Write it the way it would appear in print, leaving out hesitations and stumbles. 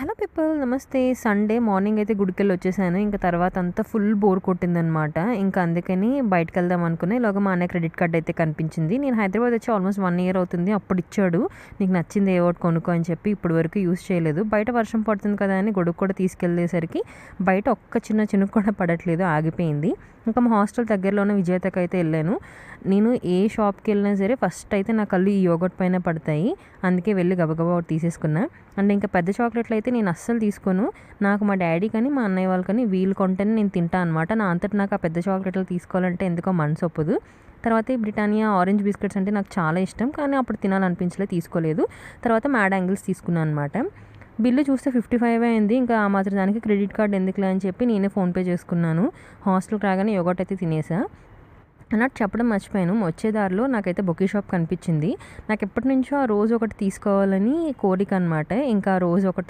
Hello people, నమస్తే. Sunday morning అయితే గుడికెళ్ళి వచ్చేసాను. ఇంకా తర్వాత అంతా ఫుల్ బోర్ కొట్టిందనమాట. ఇంకా అందుకని బయటకెళ్దాం అనుకున్నా. ఇలాగ మా అన్నయ్య క్రెడిట్ కార్డ్ అయితే కనిపించింది. నేను హైదరాబాద్ వచ్చి ఆల్మోస్ట్ 1 ఇయర్ అవుతుంది. అప్పుడు ఇచ్చాడు. నీకు నచ్చింది ఏ ఒకటి కొనుక్కో అని చెప్పి. ఇప్పటి వరకు యూజ్ చేయలేదు. బయట వర్షం పడుతుంది కదా అని గొడుగు కూడా తీసుకెళ్ళేసరికి బయట ఒక్క చిన్న చినుకు కూడా పడట్లేదు, ఆగిపోయింది. ఇంకా మా హాస్టల్ దగ్గరలోనే విజేతకు అయితే వెళ్ళాను. నేను ఏ షాప్కి వెళ్ళినా సరే ఫస్ట్ అయితే నా కళ్ళు ఈ యోగర్ట్ పైన పడతాయి. అందుకే వెళ్ళి గబగబా ఒకటి తీసేసుకున్నా. అండ్ ఇంకా పెద్ద చాక్లెట్లు అయితే నేను అస్సలు తీసుకోను. నాకు మా డాడీ కానీ మా అన్నయ్య వాళ్ళు కానీ వీళ్ళు కొంటేనే నేను తింటాను అనమాట. నా అంతటి నాకు ఆ పెద్ద చాక్లెట్లు తీసుకోవాలంటే ఎందుకో మనసు ఒప్పదు. తర్వాత ఈ బ్రిటానియా ఆరెంజ్ బిస్కెట్స్ అంటే నాకు చాలా ఇష్టం, కానీ అప్పుడు తినాలనిపించలేదు, తీసుకోలేదు. తర్వాత మ్యాడ్ యాంగిల్స్ తీసుకున్నాను అనమాట. బిల్లు చూస్తే 55 అయింది. ఇంకా ఆ మాత్రం దానికి క్రెడిట్ కార్డ్ ఎందుకులే అని చెప్పి నేనే ఫోన్పే చేసుకున్నాను. హాస్టల్కి రాగానే యోగర్ట్ అయితే తినేసా. అన్నట్టు చెప్పడం మర్చిపోయాను. వచ్చే దారిలో నాకైతే బొకే షాప్ కనిపించింది. నాకు ఎప్పటి నుంచో ఆ రోజు ఒకటి తీసుకోవాలని కోరిక అనమాట. ఇంకా రోజు ఒకటి